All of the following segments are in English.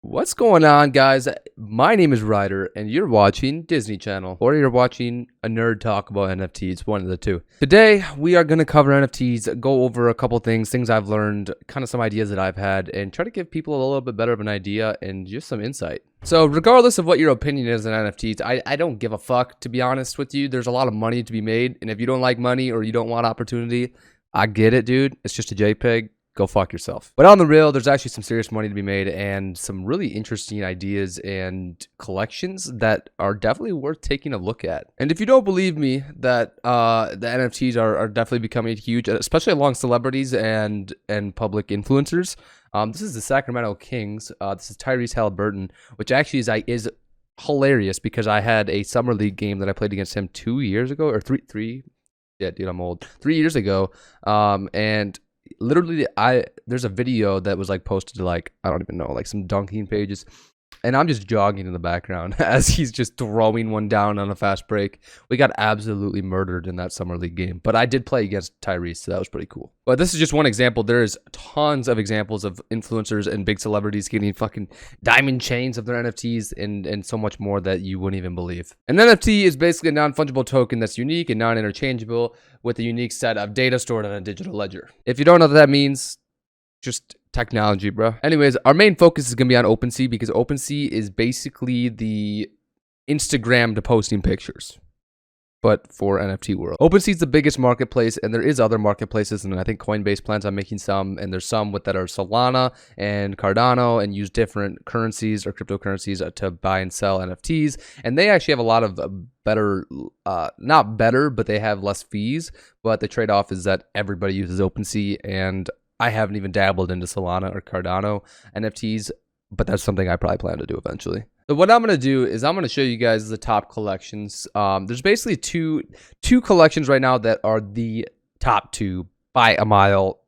What's going on, guys? My name is Ryder, and you're watching Disney Channel, or you're watching a nerd talk about NFTs, one of the two. Today, we are going to cover NFTs, go over a couple things I've learned, kind of some ideas that I've had, and try to give people a little bit better of an idea and just some insight. So regardless of what your opinion is on NFTs, I don't give a fuck, to be honest with you. There's a lot of money to be made, and if you don't like money or you don't want opportunity, I get it, dude. It's just a JPEG. Go fuck yourself. But on the real, there's actually some serious money to be made and some really interesting ideas and collections that are definitely worth taking a look at. And if you don't believe me that the NFTs are definitely becoming huge, especially along celebrities and public influencers, this is the Sacramento Kings. This is Tyrese Halliburton, which actually is hilarious because I had a summer league game that I played against him 2 years ago or three. Yeah, dude, I'm old. 3 years ago, and literally there's a video that was like posted to like I don't even know, like some dunking pages, and I'm just jogging in the background as he's just throwing one down on a fast break. We got absolutely murdered in that summer league game, but I did play against Tyrese, so that was pretty cool. But this is just one example. There's tons of examples of influencers and big celebrities getting fucking diamond chains of their NFTs and so much more that you wouldn't even believe. An NFT is basically a non-fungible token that's unique and non-interchangeable with a unique set of data stored on a digital ledger. If you don't know what that means, just technology, bro. Anyways, our main focus is going to be on OpenSea because OpenSea is basically the Instagram to posting pictures, but for NFT world. OpenSea is the biggest marketplace, and there is other marketplaces, and I think Coinbase plans on making some, and there's some that are Solana and Cardano and use different currencies or cryptocurrencies to buy and sell NFTs, and they actually have a lot of better, not better, but they have less fees, but the trade-off is that everybody uses OpenSea, and I haven't even dabbled into Solana or Cardano NFTs, but that's something I probably plan to do eventually. So what I'm going to do is I'm going to show you guys the top collections. There's basically two collections right now that are the top two by a mile.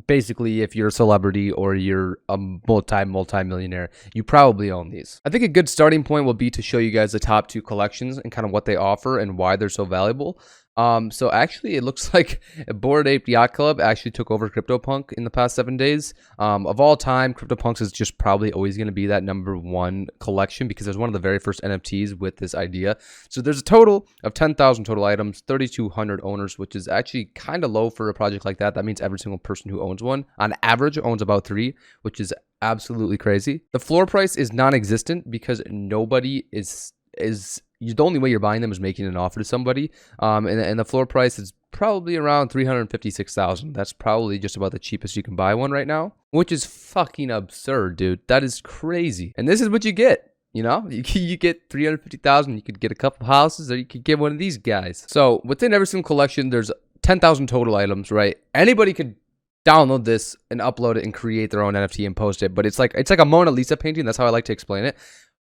Basically, if you're a celebrity or you're a multi-millionaire, you probably own these. I think a good starting point will be to show you guys the top two collections and kind of what they offer and why they're so valuable. So actually, it looks like Bored Ape Yacht Club actually took over CryptoPunk in the past 7 days. Of all time, CryptoPunks is just probably always going to be that #1 collection because it was one of the very first NFTs with this idea. So there's a total of 10,000 total items, 3,200 owners, which is actually kind of low for a project like that. That means every single person who owns one, on average, owns about 3, which is absolutely crazy. The floor price is non-existent because nobody is the only way you're buying them is making an offer to somebody, and the floor price is probably around 356,000. That's probably just about the cheapest you can buy one right now, which is fucking absurd, dude. That is crazy. And this is what you get. You know, you get 350,000. You could get a couple houses, or you could get one of these guys. So within every single collection, there's 10,000 total items, right? Anybody could download this and upload it and create their own NFT and post it. But it's like a Mona Lisa painting. That's how I like to explain it.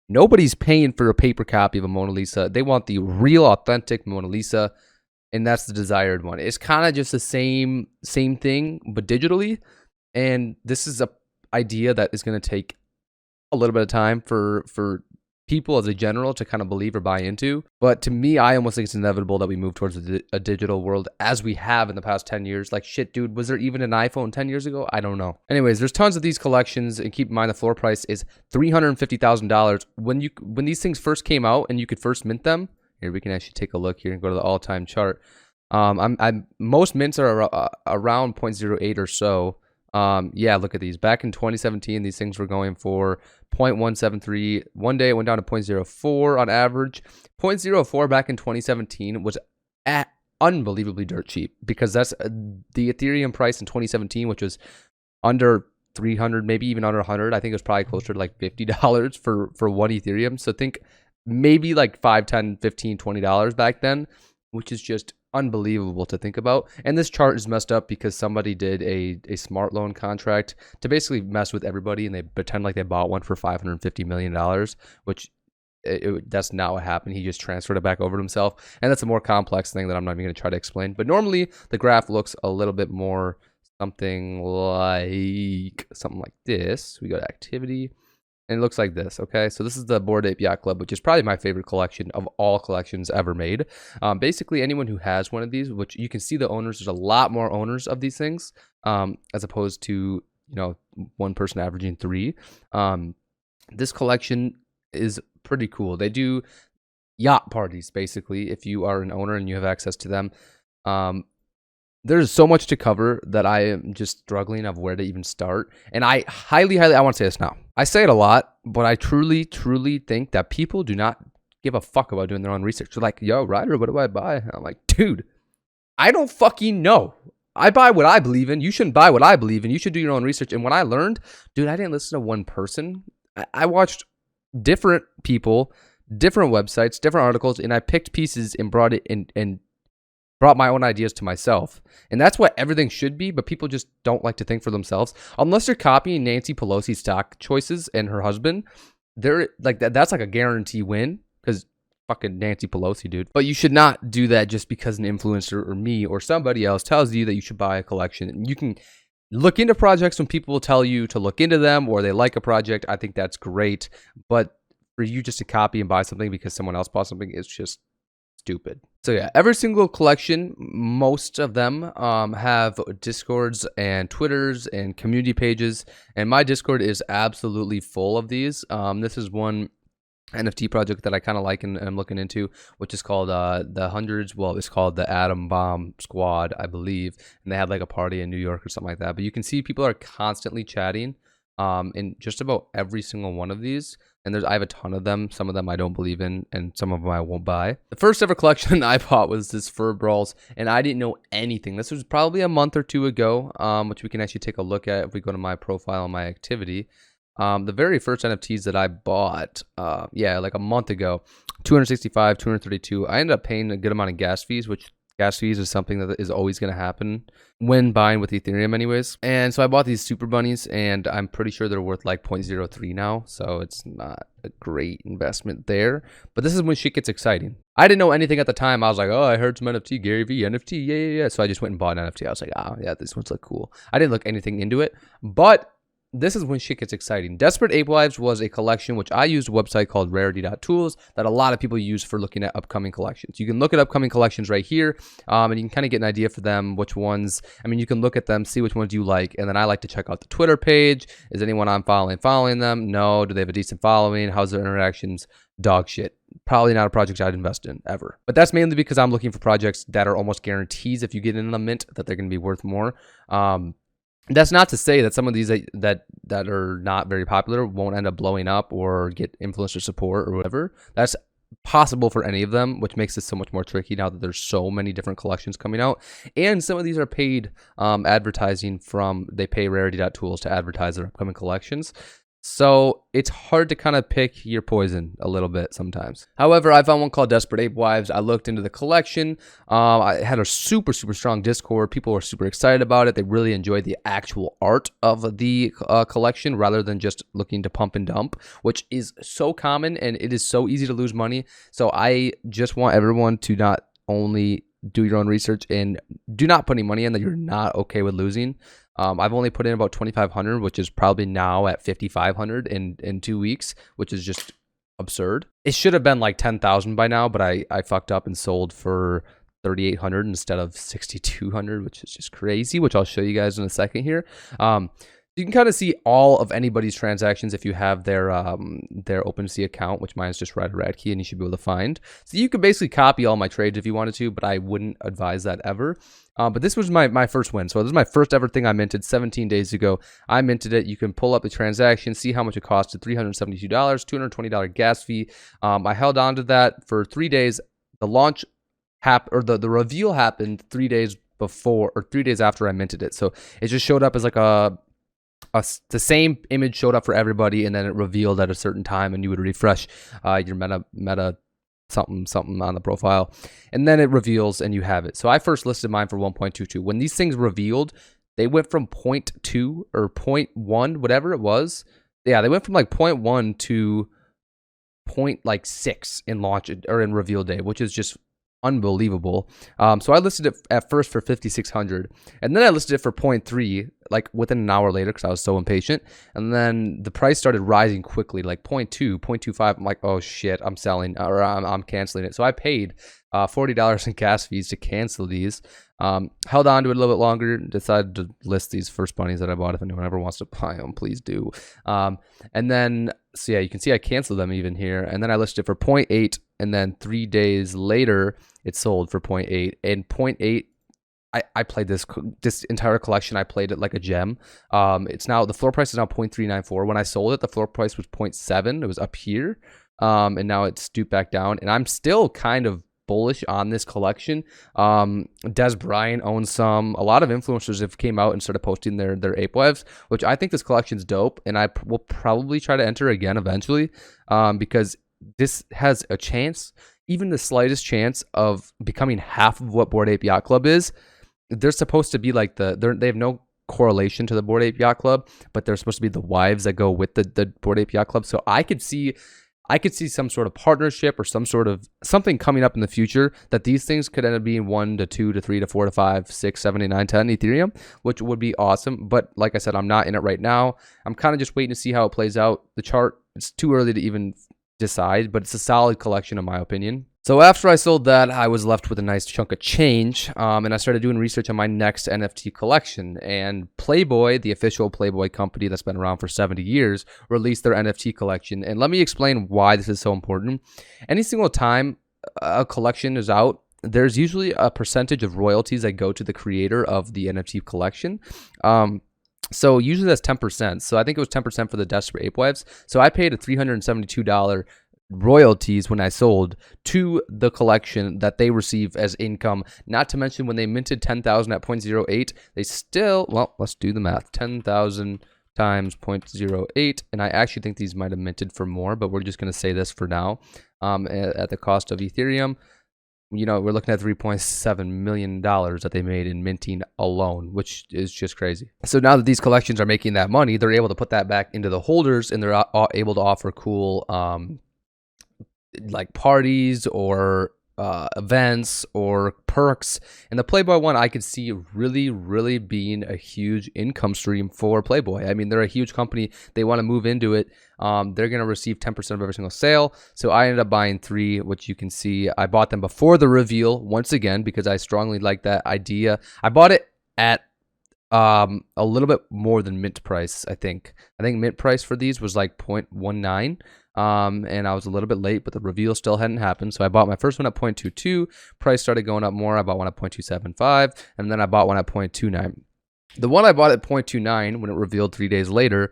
Nobody's paying for a paper copy of a Mona Lisa. They want the real, authentic Mona Lisa, and that's the desired one. It's kind of just the same thing, but digitally. And this is a idea that is going to take a little bit of time for people as a general to kind of believe or buy into. But to me, I almost think it's inevitable that we move towards a digital world as we have in the past 10 years. Like, shit, dude, was there even an iPhone 10 years ago? I don't know. Anyways, there's tons of these collections, and keep in mind the floor price is $350,000. When these things first came out and you could first mint them, here we can actually take a look here and go to the all-time chart. Most mints are around 0.08 or so. Yeah, look at these. Back in 2017, these things were going for 0.173. One day it went down to 0.04 on average. 0.04 back in 2017 was unbelievably dirt cheap because that's the Ethereum price in 2017, which was under 300, maybe even under 100. I think it was probably closer to like $50 for one Ethereum. So think maybe like $5, $10, $15, $20 back then, which is just unbelievable to think about. And this chart is messed up because somebody did a smart loan contract to basically mess with everybody, and they pretend like they bought one for $550 million, which that's not what happened. He just transferred it back over to himself, and that's a more complex thing that I'm not even going to try to explain. But normally the graph looks a little bit more something like this. We go to activity, and it looks like this, okay? So this is the Bored Ape Yacht Club, which is probably my favorite collection of all collections ever made. Basically, anyone who has one of these, which you can see the owners, there's a lot more owners of these things, as opposed to, you know, one person averaging 3. This collection is pretty cool. They do yacht parties, basically, if you are an owner and you have access to them. There's so much to cover that I am just struggling of where to even start. And I highly, I want to say this now. I say it a lot, but I truly, truly think that people do not give a fuck about doing their own research. They're like, yo, Ryder, what do I buy? And I'm like, dude, I don't fucking know. I buy what I believe in. You shouldn't buy what I believe in. You should do your own research. And when I learned, dude, I didn't listen to one person. I watched different people, different websites, different articles, and I picked pieces and brought it in and brought my own ideas to myself. And that's what everything should be, but people just don't like to think for themselves. Unless they're copying Nancy Pelosi's stock choices and her husband, they're like that's like a guarantee win because fucking Nancy Pelosi, dude. But you should not do that just because an influencer or me or somebody else tells you that you should buy a collection. And you can look into projects when people will tell you to look into them or they like a project. I think that's great. But for you just to copy and buy something because someone else bought something is just stupid. So yeah, every single collection, most of them have Discords and Twitters and community pages. And my Discord is absolutely full of these. This is one NFT project that I kind of like and I'm looking into, which is called the Hundreds. Well, it's called the Atom Bomb Squad, I believe. And they had like a party in New York or something like that. But you can see people are constantly chatting in just about every single one of these. And I have a ton of them. Some of them I don't believe in, and some of them I won't buy. The first ever collection I bought was this for Brawls, and I didn't know anything. This was probably a month or two ago, which we can actually take a look at if we go to my profile and my activity. The very first NFTs that I bought, like a month ago, 265, 232. I ended up paying a good amount of gas fees, which gas fees is something that is always going to happen when buying with Ethereum anyways. And so I bought these super bunnies and I'm pretty sure they're worth like 0.03 now. So it's not a great investment there. But this is when shit gets exciting. I didn't know anything at the time. I was like, oh, I heard some NFT, Gary V, NFT, yeah. So I just went and bought an NFT. I was like, oh, yeah, this one's look cool. I didn't look anything into it. But this is when shit gets exciting. Desperate Ape Wives was a collection which I used a website called rarity.tools that a lot of people use for looking at upcoming collections. You can look at upcoming collections right here, and you can kind of get an idea for them, which ones, you can look at them, see which ones you like, and then I like to check out the Twitter page. Is anyone I'm following them? No. Do they have a decent following? How's their interactions? Dog shit. Probably not a project I'd invest in ever. But that's mainly because I'm looking for projects that are almost guarantees if you get in the mint that they're going to be worth more. That's not to say that some of these that are not very popular won't end up blowing up or get influencer support or whatever. That's possible for any of them, which makes it so much more tricky now that there's so many different collections coming out. And some of these are paid advertising they pay Rarity.tools to advertise their upcoming collections. So it's hard to kind of pick your poison a little bit sometimes. However, I found one called Desperate Ape Wives. I looked into the collection. I had a super, super strong Discord. People were super excited about it. They really enjoyed the actual art of the collection rather than just looking to pump and dump, which is so common and it is so easy to lose money. So I just want everyone to not only do your own research and do not put any money in that you're not okay with losing. I've only put in about 2,500, which is probably now at 5,500 in 2 weeks, which is just absurd. It should have been like 10,000 by now, but I fucked up and sold for 3,800 instead of 6,200, which is just crazy, which I'll show you guys in a second here. You can kind of see all of anybody's transactions if you have their OpenSea account, which mine is just Radke, and you should be able to find. So you could basically copy all my trades if you wanted to, but I wouldn't advise that ever. But this was my first win. So this is my first ever thing I minted 17 days ago. I minted it. You can pull up the transaction, see how much it costed, $372, $220 gas fee. I held on to that for 3 days. The launch the reveal happened 3 days before or 3 days after I minted it. So it just showed up as like the same image showed up for everybody, and then it revealed at a certain time, and you would refresh your meta something on the profile, and then it reveals and you have it. So I first listed mine for 1.22. When these things revealed, they went from 0.2 or 0.1, whatever it was. Yeah, they went from like 0.1 to 0.6 in launch or in reveal day, which is just unbelievable. So I listed it at first for 5,600, and then I listed it for 0.3 like within an hour later because I was so impatient. And then the price started rising quickly, like 0.2, 0.25. I'm like, oh shit, I'm selling or I'm canceling it. So I paid $40 in gas fees to cancel these. Held on to it a little bit longer, decided to list these first bunnies that I bought. If anyone ever wants to buy them, please do. And then, so yeah, you can see I canceled them even here. And then I listed it for 0.8. And then 3 days later, it sold for 0.8. And 0.8, I played this entire collection. I played it like a gem. It's now, the floor price is now 0.394. When I sold it, the floor price was 0.7. It was up here. And now it's stooped back down. And I'm still kind of bullish on this collection. Des Bryant owns some. A lot of influencers have came out and started posting their ape wives, which I think this collection's dope, and I will probably try to enter again eventually, because this has a chance, even the slightest chance, of becoming half of what Bored Ape Yacht Club is. They're supposed to be like they have no correlation to the Bored Ape Yacht Club, but they're supposed to be the wives that go with the Bored Ape Yacht Club. So I could see some sort of partnership or some sort of something coming up in the future that these things could end up being 1 to 2 to 3 to 4 to 5, 6, 7, 8, 9, 10 Ethereum, which would be awesome. But like I said, I'm not in it right now. I'm kind of just waiting to see how it plays out. The chart, it's too early to even decide, but it's a solid collection in my opinion. So after I sold that, I was left with a nice chunk of change, and I started doing research on my next NFT collection. And Playboy, the official Playboy company that's been around for 70 years, released their NFT collection. And let me explain why this is so important. Any single time a collection is out, there's usually a percentage of royalties that go to the creator of the NFT collection. So usually that's 10%. So I think it was 10% for the Desperate Ape Wives. So I paid a $372 royalties when I sold to the collection that they receive as income. Not to mention when they minted 10,000 at 0.08, they still, well, let's do the math. 10,000 times 0.08, and I actually think these might have minted for more, but we're just going to say this for now. At the cost of Ethereum, you know, we're looking at $3.7 million that they made in minting alone, which is just crazy. So now that these collections are making that money, they're able to put that back into the holders, and they're able to offer cool like parties or events or perks. And the Playboy one, I could see really being a huge income stream for Playboy. I mean, they're a huge company. They want to move into it. They're going to receive 10% of every single sale. So I ended up buying 3, which you can see. I bought them before the reveal once again because I strongly like that idea. I bought it at a little bit more than mint price, I think. I think mint price for these was like 0.19. And I was a little bit late, but the reveal still hadn't happened. So I bought my first one at 0.22. Price started going up more. I bought one at 0.275, and then I bought one at 0.29. The one I bought at 0.29 when it revealed 3 days later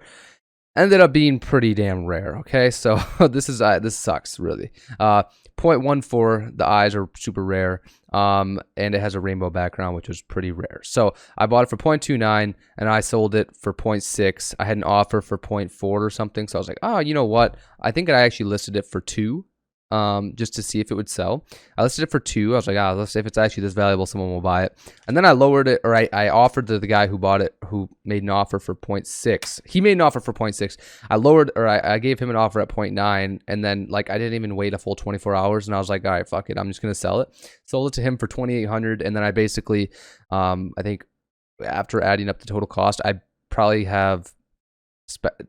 ended up being pretty damn rare. Okay, so this sucks really. 0.14, the eyes are super rare, and it has a rainbow background, which was pretty rare. So I bought it for 0.29, and I sold it for 0.6. I had an offer for 0.4 or something, so I was like, oh, you know what? I think I actually listed it for 2. Just to see if it would sell. I listed it for 2. I was like, let's see if it's actually this valuable, someone will buy it. And then I lowered it, or I offered to the guy who bought it, who made an offer for 0.6. He made an offer for 0.6. I lowered, or I gave him an offer at 0.9, and then like I didn't even wait a full 24 hours, and I was like, all right, fuck it, I'm just gonna sell it. Sold it to him for $2,800, and then I basically, I think after adding up the total cost, I probably have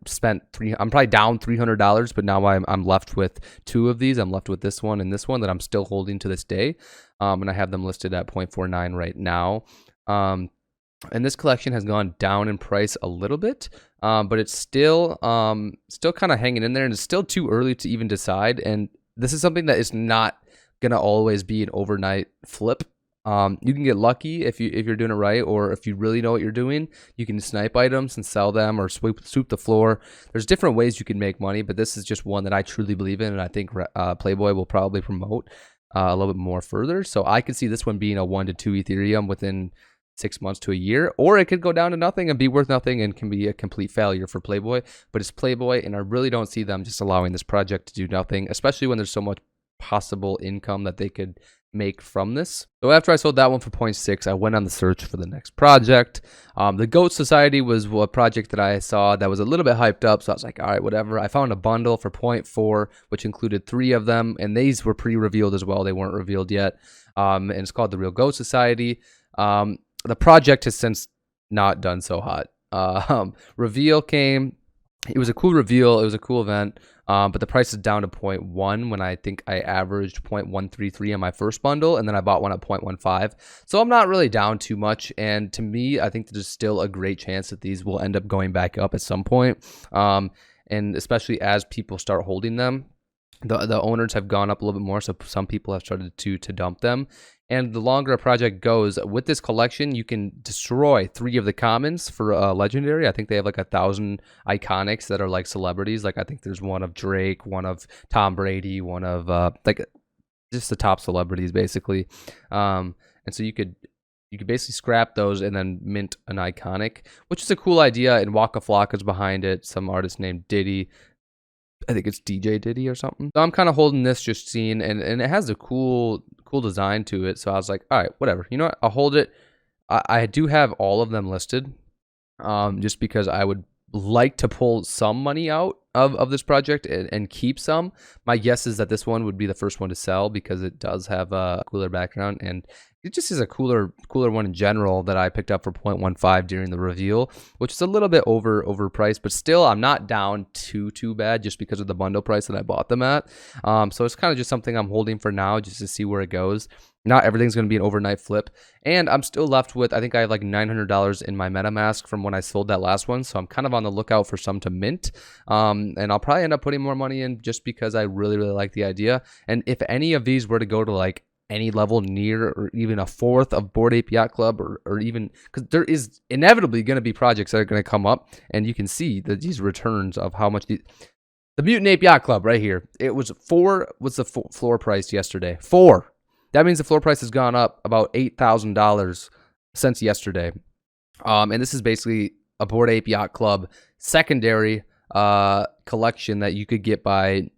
spent I'm probably down $300, but now I'm left with 2 of these. I'm left with this one and this one that I'm still holding to this day, and I have them listed at 0.49 right now. And this collection has gone down in price a little bit, but it's still kind of hanging in there, and it's still too early to even decide. And this is something that is not gonna always be an overnight flip. You can get lucky if you're doing it right, or if you really know what you're doing, you can snipe items and sell them, or swoop the floor. There's different ways you can make money, but this is just one that I truly believe in, and I think Playboy will probably promote a little bit more further. So I could see this one being a 1 to 2 Ethereum within 6 months to a year, or it could go down to nothing and be worth nothing and can be a complete failure for Playboy. But it's Playboy, and I really don't see them just allowing this project to do nothing, especially when there's so much possible income that they could make from this. So after I sold that one for 0.6, I went on the search for the next project. The Goat Society was a project that I saw that was a little bit hyped up, so I was like, all right, whatever. I found a bundle for 0.4, which included 3 of them, and these were pre-revealed as well. They weren't revealed yet, and it's called the Real Goat Society. The project has since not done so hot. Reveal came. It was a cool reveal. It was a cool event. But the price is down to 0.1 when I think I averaged 0.133 on my first bundle, and then I bought one at 0.15. So I'm not really down too much. And to me, I think there's still a great chance that these will end up going back up at some point. And especially as people start holding them, the owners have gone up a little bit more, so some people have started to dump them. And the longer a project goes with this collection, you can destroy 3 of the commons for legendary. I think they have like 1,000 iconics that are like celebrities. Like I think there's one of Drake, one of Tom Brady, one of like just the top celebrities basically. And so you could basically scrap those and then mint an iconic, which is a cool idea. And Waka Flocka's behind it. Some artist named Diddy. I think it's DJ Diddy or something. So I'm kind of holding this, just seeing, and it has a cool design to it. So I was like, all right, whatever. You know what? I'll hold it. I do have all of them listed, just because I would like to pull some money out of this project and keep some. My guess is that this one would be the first one to sell because it does have a cooler background, and it just is a cooler one in general that I picked up for 0.15 during the reveal, which is a little bit overpriced, but still I'm not down too bad just because of the bundle price that I bought them at. So it's kind of just something I'm holding for now just to see where it goes. Not everything's going to be an overnight flip, and I'm still left with, I think I have like $900 in my MetaMask from when I sold that last one, so I'm kind of on the lookout for some to mint, and I'll probably end up putting more money in just because I really like the idea. And if any of these were to go to like any level near or even a fourth of Bored Ape Yacht Club, or even, because there is inevitably going to be projects that are going to come up, and you can see that these returns of how much the Mutant Ape Yacht Club right here, it was 4 was the floor price yesterday. 4. That means the floor price has gone up about $8,000 since yesterday. And this is basically a Bored Ape Yacht Club secondary collection that you could get by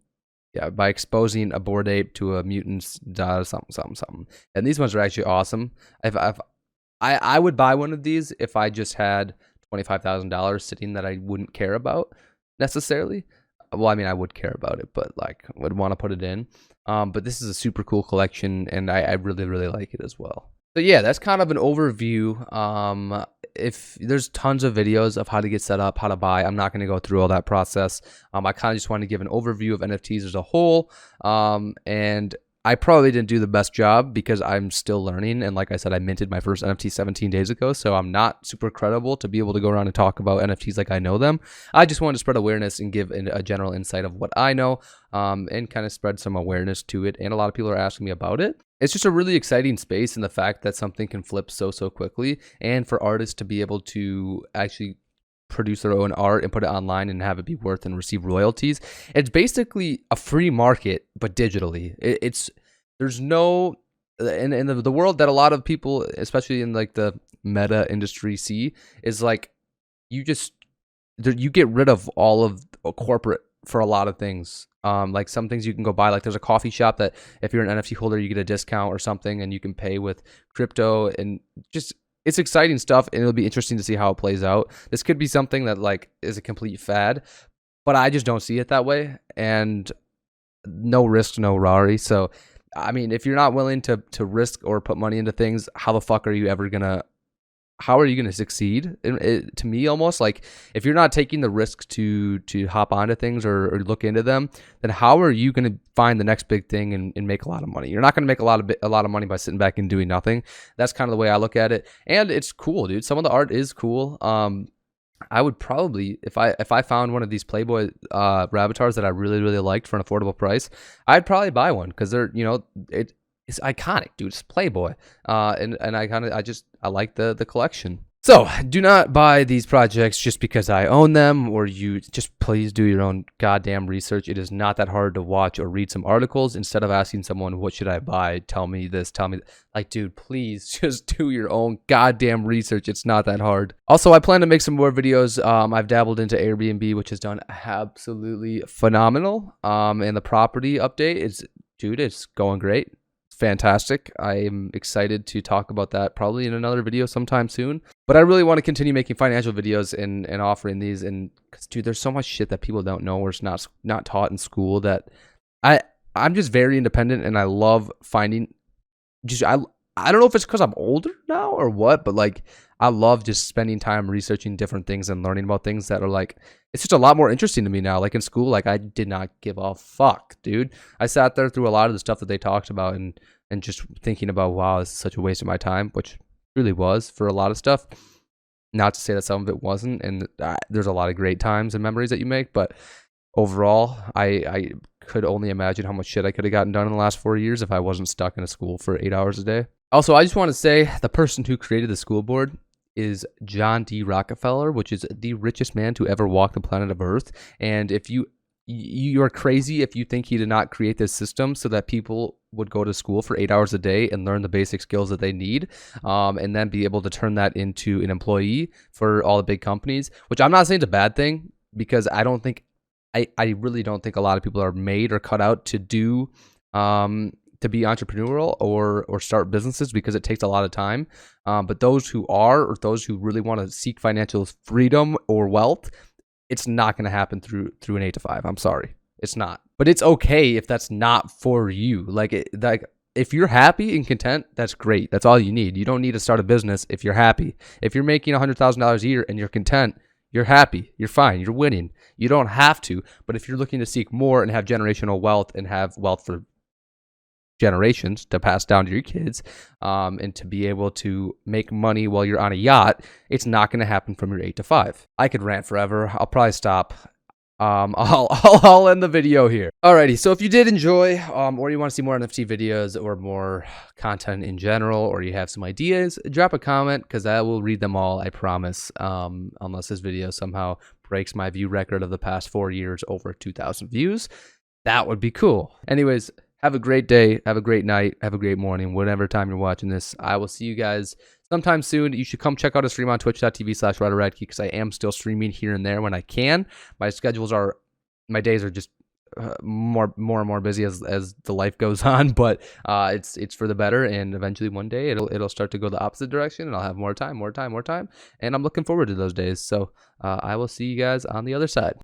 exposing a Bored Ape to a mutant's something. And these ones are actually awesome. I would buy one of these if I just had $25,000 sitting that I wouldn't care about necessarily. Well, I mean, I would care about it, but like would want to put it in. But this is a super cool collection, and I really like it as well. So yeah, that's kind of an overview. If there's tons of videos of how to get set up, how to buy, I'm not going to go through all that process. I kind of just want to give an overview of NFTs as a whole. And I probably didn't do the best job because I'm still learning. And like I said, I minted my first NFT 17 days ago. So I'm not super credible to be able to go around and talk about NFTs like I know them. I just wanted to spread awareness and give a general insight of what I know, and kind of spread some awareness to it. And a lot of people are asking me about it. It's just a really exciting space, in the fact that something can flip so quickly, and for artists to be able to actually produce their own art and put it online and have it be worth and receive royalties. It's basically a free market, but digitally. There's no, in the world that a lot of people, especially in like the meta industry, see, is like you get rid of all of corporate for a lot of things. Like some things you can go buy, like there's a coffee shop that if you're an NFT holder, you get a discount or something, and you can pay with crypto, and just, it's exciting stuff, and it'll be interesting to see how it plays out. This could be something that like is a complete fad, but I just don't see it that way. And no risk, no Rari. So, I mean, if you're not willing to risk or put money into things, how the fuck are you gonna succeed? To me, almost like, if you're not taking the risk to hop onto things or look into them, then how are you gonna find the next big thing and make a lot of money? You're not gonna make a lot of money by sitting back and doing nothing. That's kind of the way I look at it, and it's cool, dude. Some of the art is cool. I would probably, if I found one of these Playboy Rabbitars that I really liked for an affordable price, I'd probably buy one, because they're, it's iconic, dude. It's Playboy, and I like the collection. So do not buy these projects just because I own them, or you just please do your own goddamn research. It is not that hard to watch or read some articles instead of asking someone, what should I buy? Tell me this, tell me that. Like, dude, please just do your own goddamn research. It's not that hard. Also, I plan to make some more videos. I've dabbled into Airbnb, which has done absolutely phenomenal. And the property update is, dude, it's going great. Fantastic. I am excited to talk about that probably in another video sometime soon. But I really want to continue making financial videos and offering these, and because, dude, there's so much shit that people don't know, or it's not taught in school, that I'm just very independent, and I love finding I don't know if it's because I'm older now or what, but like I love just spending time researching different things and learning about things that are like, it's just a lot more interesting to me now. Like in school, like I did not give a fuck, dude. I sat there through a lot of the stuff that they talked about and just thinking about, wow, this is such a waste of my time, which really was for a lot of stuff. Not to say that some of it wasn't, and there's a lot of great times and memories that you make, but overall, I could only imagine how much shit I could have gotten done in the last 4 years if I wasn't stuck in a school for 8 hours a day. Also, I just want to say the person who created the school board is John D. Rockefeller, which is the richest man to ever walk the planet of Earth. And if you are crazy if you think he did not create this system so that people would go to school for 8 hours a day and learn the basic skills that they need, and then be able to turn that into an employee for all the big companies, which I'm not saying it's a bad thing, because I really don't think a lot of people are made or cut out to do to be entrepreneurial or start businesses, because it takes a lot of time. But those who are, or those who really want to seek financial freedom or wealth, it's not going to happen through an 8 to 5. I'm sorry, it's not. But it's okay if that's not for you. Like if you're happy and content, that's great. That's all you need. You don't need to start a business if you're happy. If you're making $100,000 a year and you're content, you're happy, you're fine, you're winning. You don't have to. But if you're looking to seek more and have generational wealth and have wealth for generations to pass down to your kids, and to be able to make money while you're on a yacht, it's not going to happen from your 8 to 5. I could rant forever. I'll probably stop. I'll end the video here. Alrighty, so if you did enjoy, or you want to see more NFT videos or more content in general, or you have some ideas, drop a comment, because I will read them all, I promise, unless this video somehow breaks my view record of the past 4 years over 2,000 views. That would be cool. Anyways, have a great day, have a great night, have a great morning, whatever time you're watching this. I will see you guys sometime soon. You should come check out a stream on twitch.tv/Radke, because I am still streaming here and there when I can. My days are just more and more busy as the life goes on, but it's for the better, and eventually one day it'll start to go the opposite direction, and I'll have more time, and I'm looking forward to those days. So I will see you guys on the other side.